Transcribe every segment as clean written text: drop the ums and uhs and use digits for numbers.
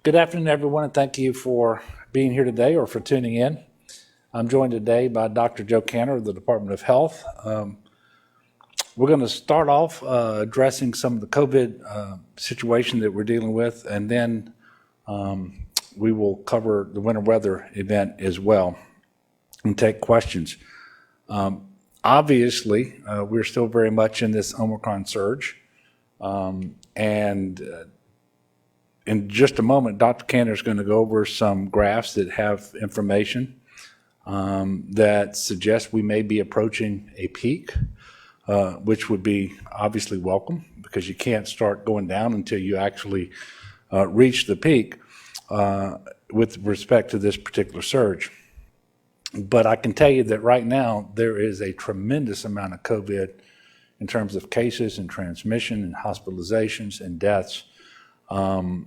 Good afternoon, everyone, and thank you for being here today or for tuning in. I'm joined today by Dr. Joe Cantor of the Department of Health. We're going to start off addressing some of the COVID situation that we're dealing with, and then we will cover the winter weather event as well and take questions. Obviously, we're still very much in this Omicron surge, and in just a moment, Dr. Cantor is going to go over some graphs that have information that suggests we may be approaching a peak, which would be obviously welcome because you can't start going down until you actually reach the peak with respect to this particular surge. But I can tell you that right now there is a tremendous amount of COVID in terms of cases and transmission and hospitalizations and deaths,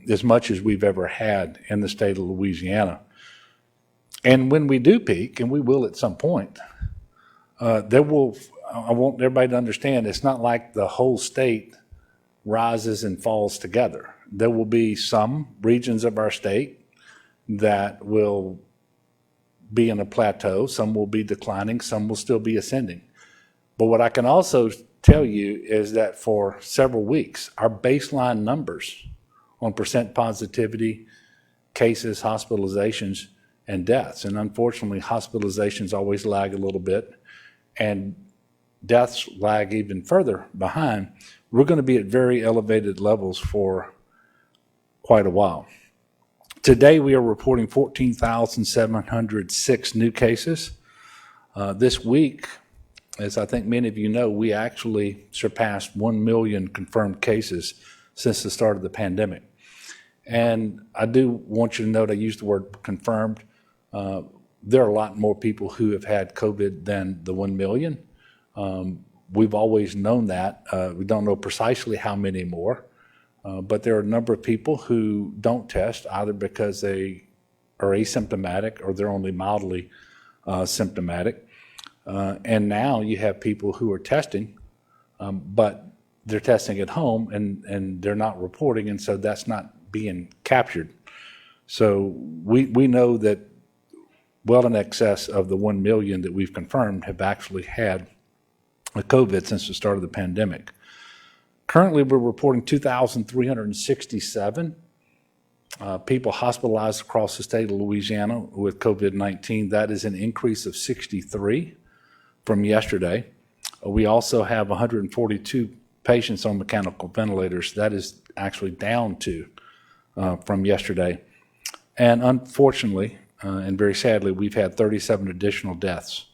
as much as we've ever had in the state of Louisiana. And when we do peak, and we will at some point, I want everybody to understand it's not like the whole state rises and falls together. There will be some regions of our state that will be in a plateau, some will be declining, some will still be ascending. But what I can also tell you is that for several weeks, our baseline numbers on percent positivity, cases, hospitalizations, and deaths. And unfortunately, hospitalizations always lag a little bit, and deaths lag even further behind. We're going to be at very elevated levels for quite a while. Today, we are reporting 14,706 new cases. This week, as I think many of you know, we actually surpassed 1 million confirmed cases since the start of the pandemic. And I do want you to note I used the word confirmed. There are a lot more people who have had COVID than the 1 million. We've always known that. We don't know precisely how many more, but there are a number of people who don't test either because they are asymptomatic or they're only mildly symptomatic. And now you have people who are testing, but they're testing at home and they're not reporting, and so that's not being captured. So we know that well in excess of the 1 million that we've confirmed have actually had a COVID since the start of the pandemic. Currently, we're reporting 2,367 people hospitalized across the state of Louisiana with COVID-19. That is an increase of 63 from yesterday. We also have 142 patients on mechanical ventilators. That is actually down to from yesterday. And unfortunately, and very sadly, we've had 37 additional deaths.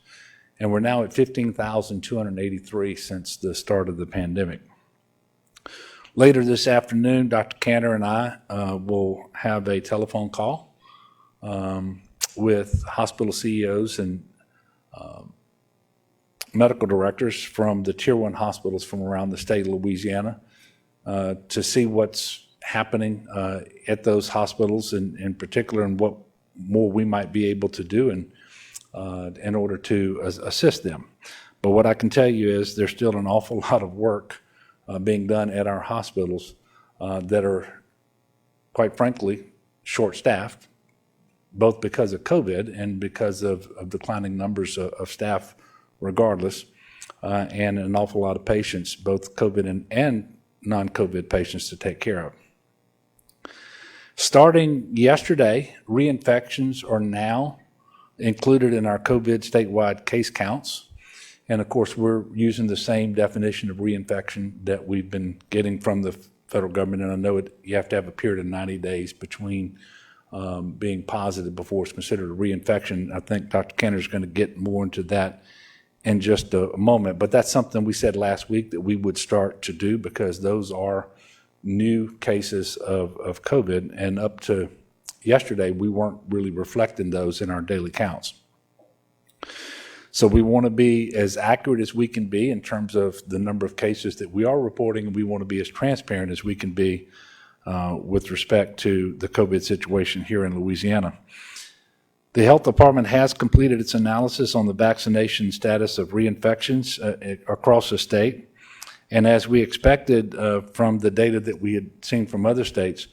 And we're now at 15,283 since the start of the pandemic. Later this afternoon, Dr. Cantor and I will have a telephone call with hospital CEOs and medical directors from the Tier 1 hospitals from around the state of Louisiana to see what's happening at those hospitals in particular and what more we might be able to do in order to assist them. But what I can tell you is there's still an awful lot of work being done at our hospitals that are, quite frankly, short-staffed, both because of COVID and because of declining numbers of staff regardless, and an awful lot of patients, both COVID and non-COVID patients to take care of. Starting yesterday, reinfections are now included in our COVID statewide case counts. And of course, we're using the same definition of reinfection that we've been getting from the federal government. And I know you have to have a period of 90 days between being positive before it's considered a reinfection. I think Dr. Cantor is going to get more into that in just a moment. But that's something we said last week that we would start to do because those are new cases of COVID, and up to yesterday, we weren't really reflecting those in our daily counts. So we want to be as accurate as we can be in terms of the number of cases that we are reporting, and we want to be as transparent as we can be with respect to the COVID situation here in Louisiana. The health department has completed its analysis on the vaccination status of reinfections across the state. And as we expected from the data that we had seen from other states,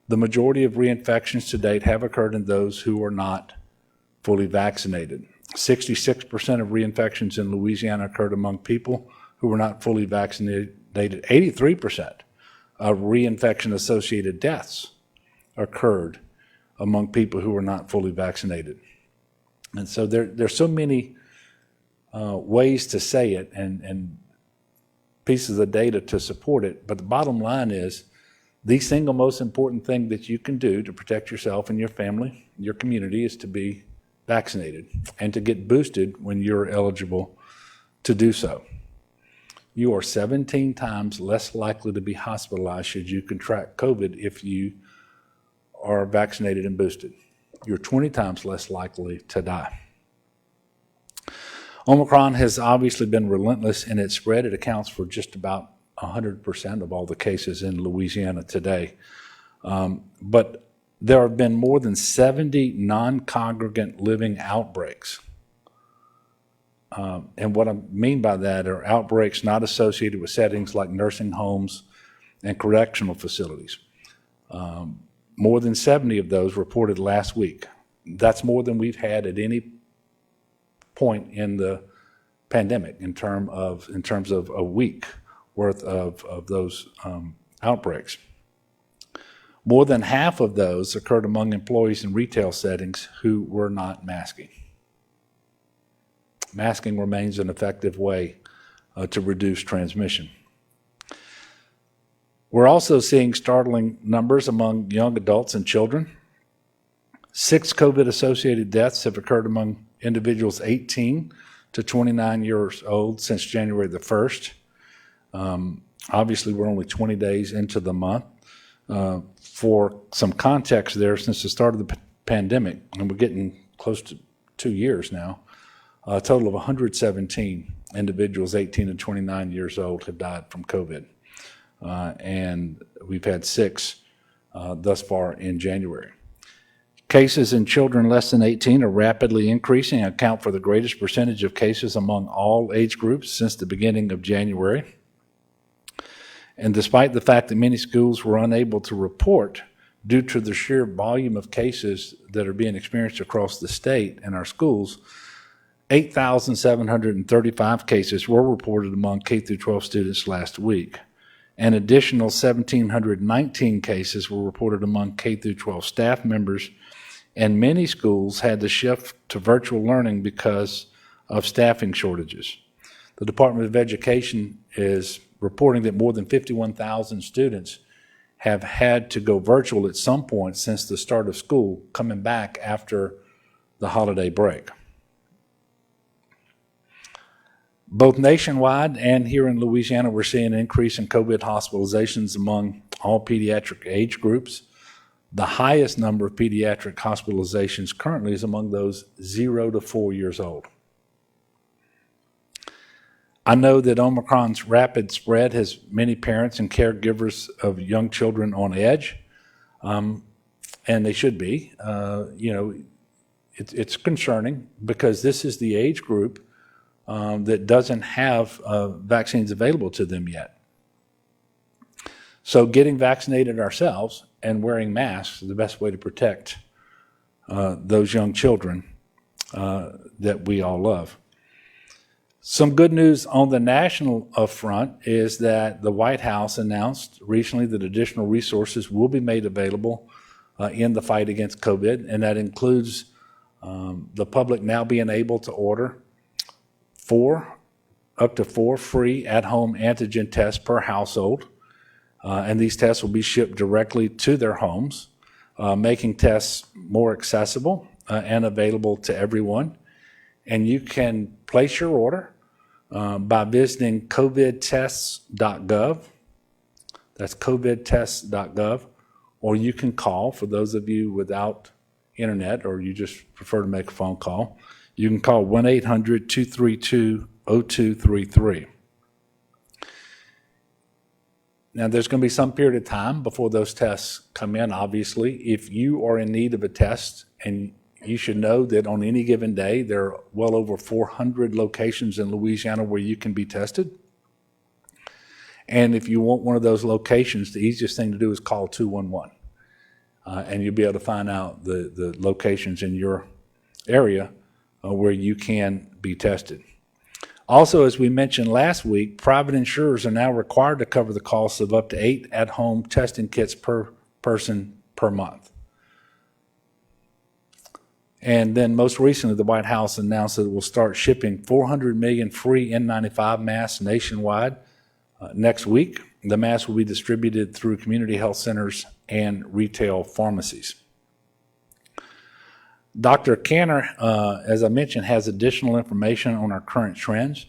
The majority of reinfections to date have occurred in those who are not fully vaccinated. 66% of reinfections in Louisiana occurred among people who were not fully vaccinated. 83% of reinfection-associated deaths occurred among people who were not fully vaccinated. And so there's so many ways to say it and pieces of data to support it, but the bottom line is the single most important thing that you can do to protect yourself and your family, your community, is to be vaccinated and to get boosted when you're eligible to do so. You are 17 times less likely to be hospitalized should you contract COVID if you are vaccinated and boosted. You're 20 times less likely to die. Omicron has obviously been relentless in its spread. It accounts for just about 100% of all the cases in Louisiana today. But there have been more than 70 non-congregant living outbreaks. And what I mean by that are outbreaks not associated with settings like nursing homes and correctional facilities. More than 70 of those reported last week. That's more than we've had at any point in the pandemic in terms of a week worth of those outbreaks. More than half of those occurred among employees in retail settings who were not masking. Masking remains an effective way to reduce transmission. We're also seeing startling numbers among young adults and children. 6 COVID-associated deaths have occurred among individuals 18 to 29 years old since January the 1st. Obviously, we're only 20 days into the month. For some context there, since the start of the pandemic, and we're getting close to 2 years now, a total of 117 individuals 18 and 29 years old have died from COVID. And we've had 6 thus far in January. Cases in children less than 18 are rapidly increasing and account for the greatest percentage of cases among all age groups since the beginning of January. And despite the fact that many schools were unable to report due to the sheer volume of cases that are being experienced across the state in our schools, 8,735 cases were reported among K-12 students last week. An additional 1,719 cases were reported among K-12 staff members, and many schools had to shift to virtual learning because of staffing shortages. The Department of Education is reporting that more than 51,000 students have had to go virtual at some point since the start of school, coming back after the holiday break. Both nationwide and here in Louisiana, we're seeing an increase in COVID hospitalizations among all pediatric age groups. The highest number of pediatric hospitalizations currently is among those 0 to 4 years old. I know that Omicron's rapid spread has many parents and caregivers of young children on edge, and they should be. It's concerning because this is the age group that doesn't have vaccines available to them yet. So getting vaccinated ourselves and wearing masks is the best way to protect those young children that we all love. Some good news on the national front is that the White House announced recently that additional resources will be made available in the fight against COVID, and that includes the public now being able to order up to 4 free at-home antigen tests per household, and these tests will be shipped directly to their homes, making tests more accessible and available to everyone. And you can place your order by visiting covidtests.gov. That's covidtests.gov. Or you can call, for those of you without internet or you just prefer to make a phone call, you can call 1-800-232-0233. Now, there's going to be some period of time before those tests come in, obviously. If you are in need of a test, and you should know that on any given day, there are well over 400 locations in Louisiana where you can be tested. And if you want one of those locations, the easiest thing to do is call 211. and you'll be able to find out the locations in your area where you can be tested. Also, as we mentioned last week, private insurers are now required to cover the costs of up to 8 at-home testing kits per person per month. And then most recently, the White House announced that it will start shipping 400 million free N95 masks nationwide next week. The masks will be distributed through community health centers and retail pharmacies. Dr. Canner, as I mentioned, has additional information on our current trends.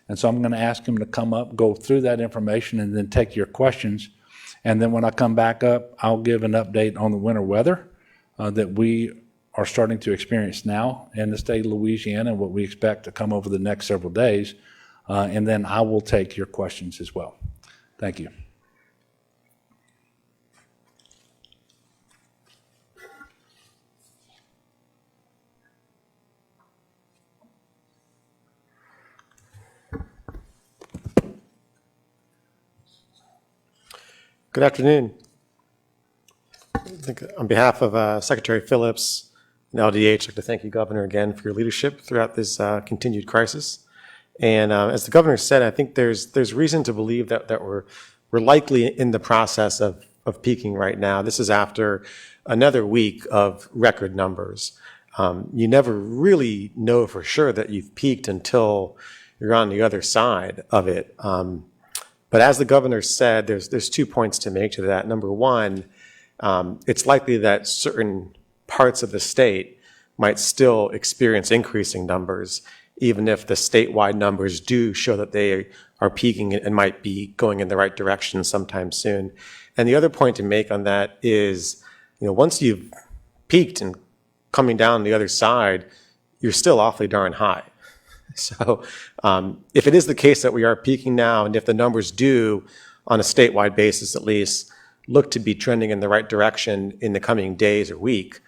And so I'm going to ask him to come up, go through that information, and then take your questions. And then when I come back up, I'll give an update on the winter weather that we are starting to experience now in the state of Louisiana and what we expect to come over the next several days. And then I will take your questions as well. Thank you. Good afternoon. On behalf of Secretary Phillips and LDH, I'd like to thank you, Governor, again for your leadership throughout this continued crisis. And as the Governor said, I think there's reason to believe that we're likely in the process of peaking right now. This is after another week of record numbers. You never really know for sure that you've peaked until you're on the other side of it. But as the Governor said, there's 2 points to make to that. Number one, it's likely that certain parts of the state might still experience increasing numbers, even if the statewide numbers do show that they are peaking and might be going in the right direction sometime soon. And the other point to make on that is, once you've peaked and coming down the other side, you're still awfully darn high. So if it is the case that we are peaking now, and if the numbers do, on a statewide basis at least, look to be trending in the right direction in the coming days or week,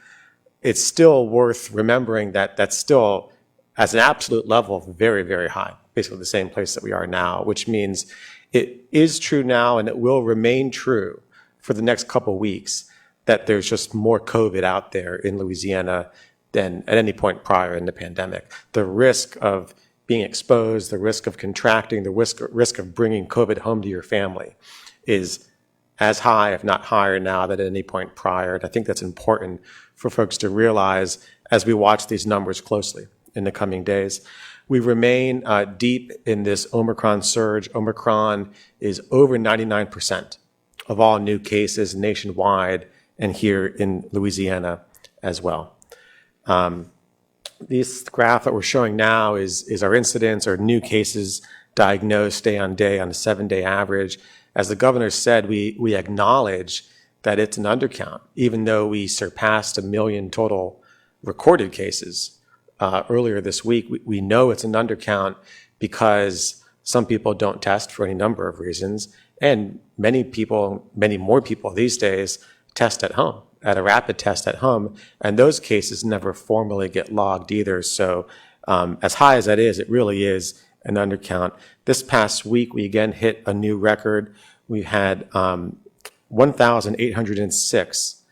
it's still worth remembering that that's still, as an absolute level, very, very high, basically the same place that we are now, which means it is true now and it will remain true for the next couple weeks that there's just more COVID out there in Louisiana than at any point prior in the pandemic. The risk of being exposed, the risk of contracting, the risk of bringing COVID home to your family is as high, if not higher now than at any point prior. And I think that's important for folks to realize as we watch these numbers closely in the coming days. We remain deep in this Omicron surge. Omicron is over 99% of all new cases nationwide and here in Louisiana as well. This graph that we're showing now is our incidence or new cases diagnosed day on day on a 7-day average. As the Governor said, we acknowledge that it's an undercount, even though we surpassed 1 million total recorded cases earlier this week. We know it's an undercount because some people don't test for any number of reasons, and many more people these days test at home, at a rapid test at home, and those cases never formally get logged either. So as high as that is, it really is an undercount. This past week, we again hit a new record. We had 1,806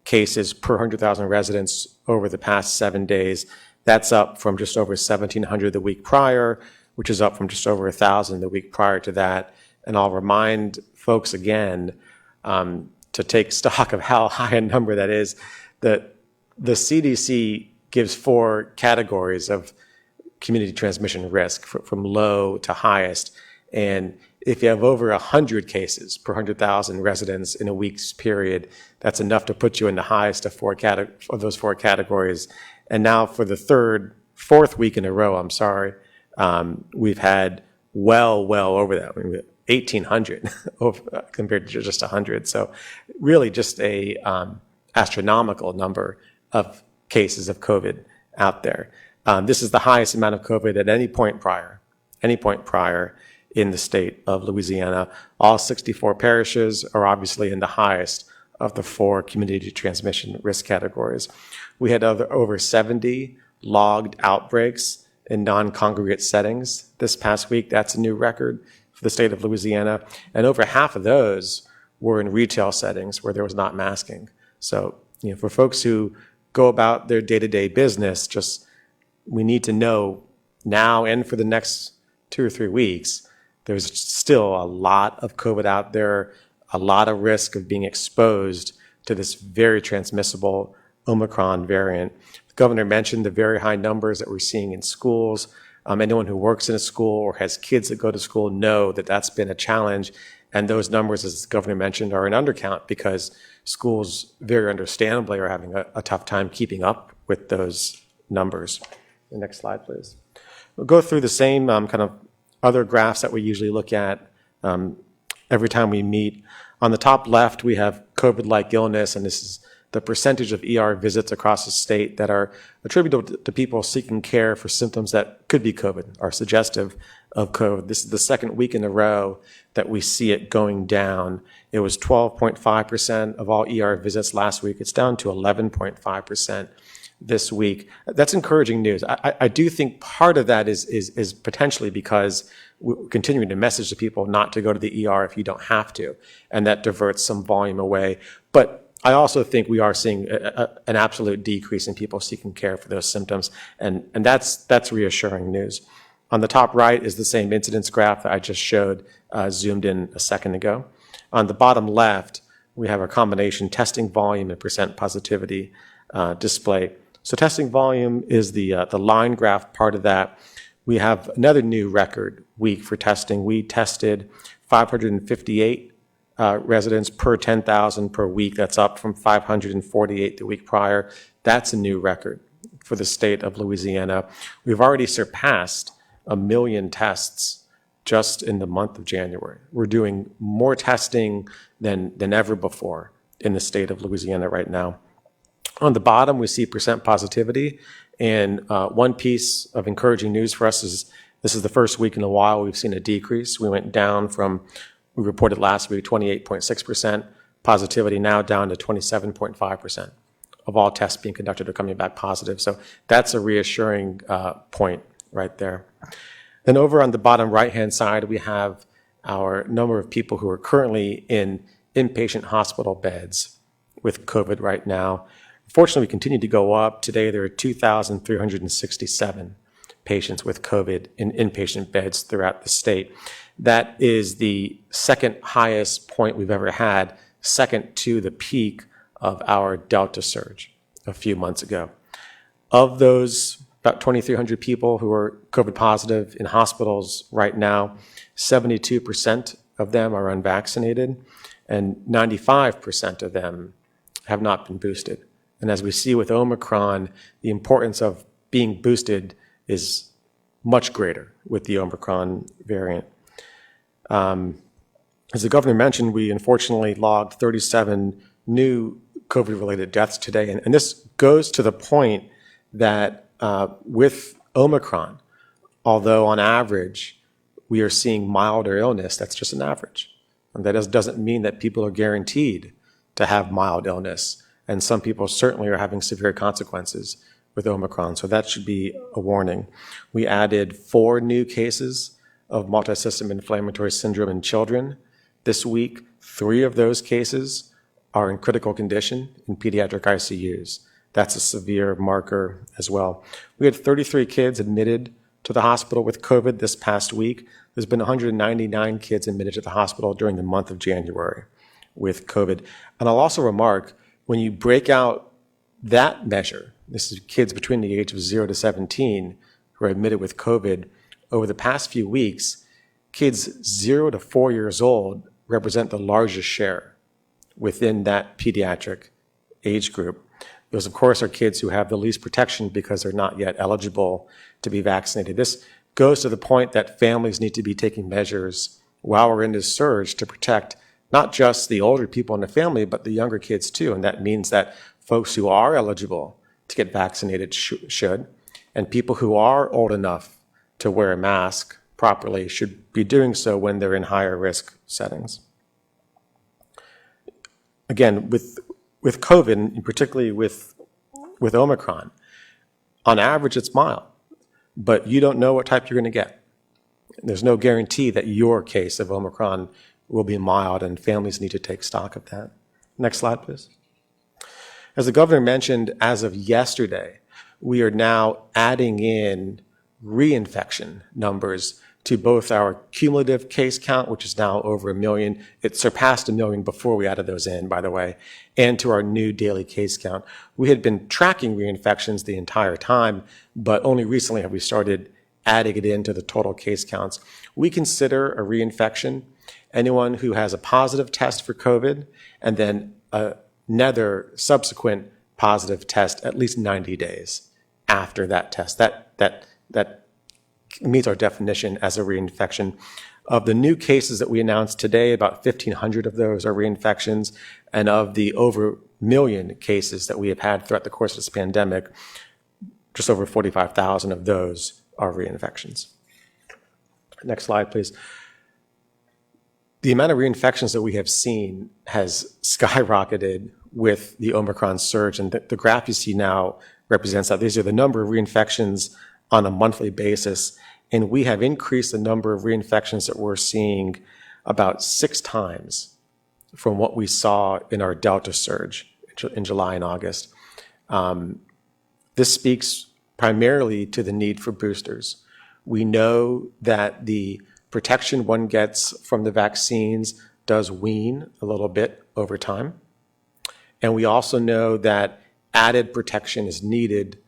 cases per 100,000 residents over the past 7 days. That's up from just over 1,700 the week prior, which is up from just over 1,000 the week prior to that. And I'll remind folks again, to take stock of how high a number that is, that the CDC gives 4 categories of community transmission risk from low to highest. And if you have over 100 cases per 100,000 residents in a week's period, that's enough to put you in the highest of those 4 categories. And now for the fourth week in a row, we've had well over that. I mean, 1,800 compared to just 100. So really just a astronomical number of cases of COVID out there. This is the highest amount of COVID at any point prior in the state of Louisiana. All 64 parishes are obviously in the highest of the 4 community transmission risk categories. We had over 70 logged outbreaks in non-congregate settings this past week. That's a new record for the state of Louisiana. And over half of those were in retail settings where there was not masking. So, for folks who go about their day-to-day business, we need to know now and for the next 2 or 3 weeks, there's still a lot of COVID out there, a lot of risk of being exposed to this very transmissible Omicron variant. The governor mentioned the very high numbers that we're seeing in schools. Anyone who works in a school or has kids that go to school know that that's been a challenge. And those numbers, as the governor mentioned, are an undercount because schools very understandably are having a tough time keeping up with those numbers. The next slide, please. We'll go through the same kind of other graphs that we usually look at every time we meet. On the top left, we have COVID-like illness, and this is the percentage of ER visits across the state that are attributable to people seeking care for symptoms that could be COVID or suggestive of COVID. This is the second week in a row that we see it going down. It was 12.5% of all ER visits last week. It's down to 11.5% this week. That's encouraging news. I do think part of that is potentially because we're continuing to message to people not to go to the ER if you don't have to, and that diverts some volume away. But I also think we are seeing an absolute decrease in people seeking care for those symptoms, and that's reassuring news. On the top right is the same incidence graph that I just showed, zoomed in a second ago. On the bottom left, we have our combination testing volume and percent positivity display. So testing volume is the line graph part of that. We have another new record week for testing. We tested 558 residents per 10,000 per week. That's up from 548 the week prior. That's a new record for the state of Louisiana. We've already surpassed 1 million tests just in the month of January. We're doing more testing than ever before in the state of Louisiana right now. On the bottom, we see percent positivity. And one piece of encouraging news for us is this is the first week in a while we've seen a decrease. We went down from, we reported last week, 28.6% positivity, now down to 27.5% of all tests being conducted are coming back positive. So that's a reassuring point right there. Then over on the bottom right-hand side, we have our number of people who are currently in inpatient hospital beds with COVID right now. Fortunately, we continue to go up. Today, there are 2,367 patients with COVID in inpatient beds throughout the state. That is the second highest point we've ever had, second to the peak of our Delta surge a few months ago. Of those about 2,300 people who are COVID positive in hospitals right now, 72% of them are unvaccinated, and 95% of them have not been boosted. And as we see with Omicron, the importance of being boosted is much greater with the Omicron variant. As the governor mentioned, we unfortunately logged 37 new COVID-related deaths today. And this goes to the point that with Omicron, although on average we are seeing milder illness, that's just an average. And that doesn't mean that people are guaranteed to have mild illness. And some people certainly are having severe consequences with Omicron. So that should be a warning. We added 4 new cases of multisystem inflammatory syndrome in children this week. 3 of those cases are in critical condition in pediatric ICUs. That's a severe marker as well. We had 33 kids admitted to the hospital with COVID this past week. There's been 199 kids admitted to the hospital during the month of January with COVID. And I'll also remark, when you break out that measure, this is kids between the age of 0 to 17 who are admitted with COVID, over the past few weeks, kids 0 to 4 years old represent the largest share within that pediatric age group. Those, of course, are kids who have the least protection because they're not yet eligible to be vaccinated. This goes to the point that families need to be taking measures while we're in this surge to protect not just the older people in the family, but the younger kids too. And that means that folks who are eligible to get vaccinated should, and people who are old enough to wear a mask properly should be doing so when they're in higher risk settings. Again, with COVID, and particularly with Omicron, on average it's mild, but you don't know what type you're going to get. There's no guarantee that your case of Omicron will be mild, and families need to take stock of that. Next slide, please. As the governor mentioned, as of yesterday, we are now adding in reinfection numbers to both our cumulative case count, which is now over 1 million. It surpassed 1 million before we added those in, by the way, and to our new daily case count. We had been tracking reinfections the entire time, but only recently have we started adding it into the total case counts. We consider a reinfection anyone who has a positive test for COVID and then another subsequent positive test at least 90 days after that test. That meets our definition as a reinfection. Of the new cases that we announced today, about 1,500 of those are reinfections, and of the over 1 million cases that we have had throughout the course of this pandemic, just over 45,000 of those are reinfections. Next slide, please. The amount of reinfections that we have seen has skyrocketed with the Omicron surge, and the graph you see now represents that. These are the number of reinfections on a monthly basis, and we have increased the number of reinfections that we're seeing about 6 times from what we saw in our Delta surge in July and August. This speaks primarily to the need for boosters. We know that the protection one gets from the vaccines does wean a little bit over time. And we also know that added protection is needed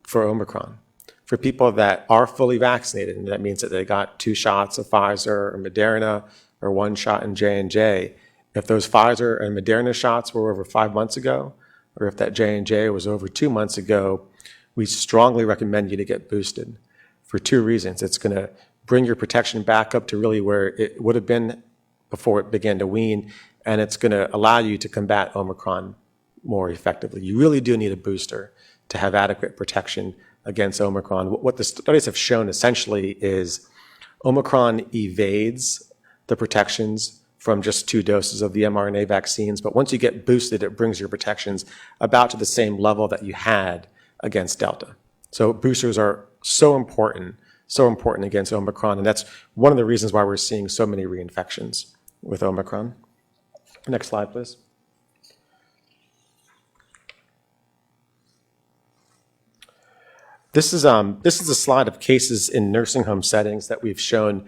for Omicron. For people that are fully vaccinated, and that means that they got 2 shots of Pfizer or Moderna or 1 shot in J&J, if those Pfizer and Moderna shots were over 5 months ago, or if that J&J was over 2 months ago, we strongly recommend you to get boosted for 2 reasons. It's going to bring your protection back up to really where it would have been before it began to wean, and it's going to allow you to combat Omicron more effectively. You really do need a booster to have adequate protection against Omicron. What the studies have shown essentially is Omicron evades the protections from just 2 doses of the mRNA vaccines, but once you get boosted, it brings your protections about to the same level that you had against Delta. So boosters are so important against Omicron, and that's one of the reasons why we're seeing so many reinfections with Omicron. Next slide, please. This is a slide of cases in nursing home settings that we've shown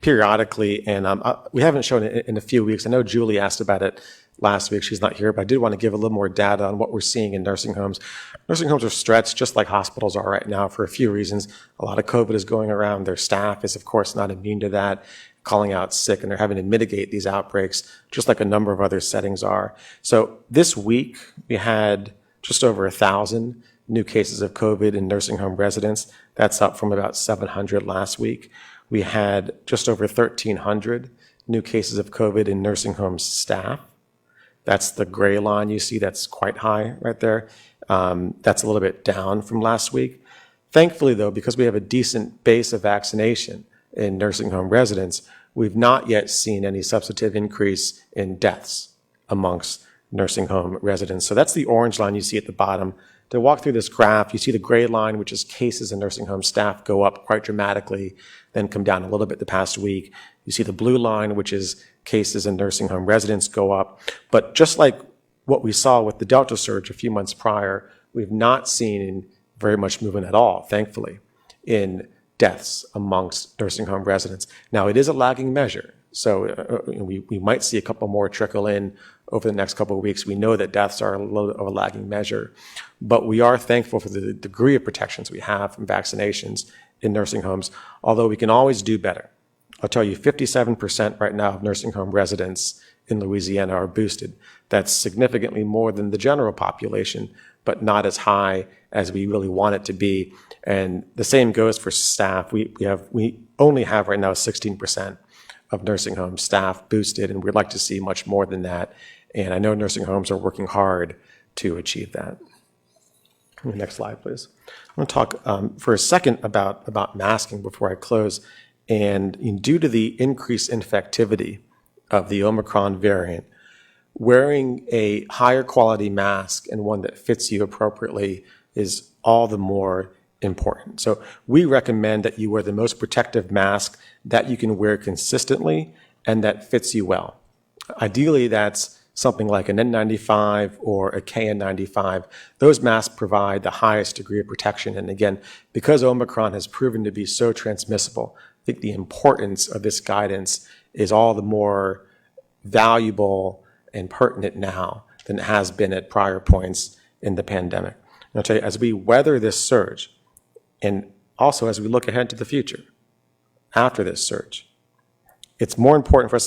periodically, and we haven't shown it in a few weeks. I know Julie asked about it last week. She's not here, but I did want to give a little more data on what we're seeing in nursing homes. Nursing homes are stretched just like hospitals are right now for a few reasons. A lot of COVID is going around. Their staff is, of course, not immune to that, calling out sick, and they're having to mitigate these outbreaks just like a number of other settings are. So this week, we had just over 1,000 new cases of COVID in nursing home residents. That's up from about 700 last week. We had just over 1,300 new cases of COVID in nursing home staff. That's the gray line you see. That's quite high right there. That's a little bit down from last week. Thankfully, though, because we have a decent base of vaccination in nursing home residents, we've not yet seen any substantive increase in deaths amongst nursing home residents. So that's the orange line you see at the bottom. To walk through this graph, you see the gray line, which is cases in nursing home staff, go up quite dramatically, then come down a little bit the past week. You see the blue line, which is cases in nursing home residents, go up. But just like what we saw with the Delta surge a few months prior, we've not seen very much movement at all, thankfully, in deaths amongst nursing home residents. Now, it is a lagging measure, so we might see a couple more trickle in over the next couple of weeks. We know that deaths are a little of a lagging measure, but we are thankful for the degree of protections we have from vaccinations in nursing homes, although we can always do better. I'll tell you, 57% right now of nursing home residents in Louisiana are boosted. That's significantly more than the general population, but not as high as we really want it to be. And the same goes for staff. We only have right now 16% of nursing home staff boosted, and we'd like to see much more than that. And I know nursing homes are working hard to achieve that. Next slide, please. I want to talk for a second about masking before I close. And due to the increased infectivity of the Omicron variant, wearing a higher quality mask and one that fits you appropriately is all the more important. So we recommend that you wear the most protective mask that you can wear consistently and that fits you well. Ideally, that's something like an N95 or a KN95, those masks provide the highest degree of protection. And again, because Omicron has proven to be so transmissible, I think the importance of this guidance is all the more valuable and pertinent now than it has been at prior points in the pandemic. And I'll tell you, as we weather this surge, and also as we look ahead to the future after this surge, it's more important for us to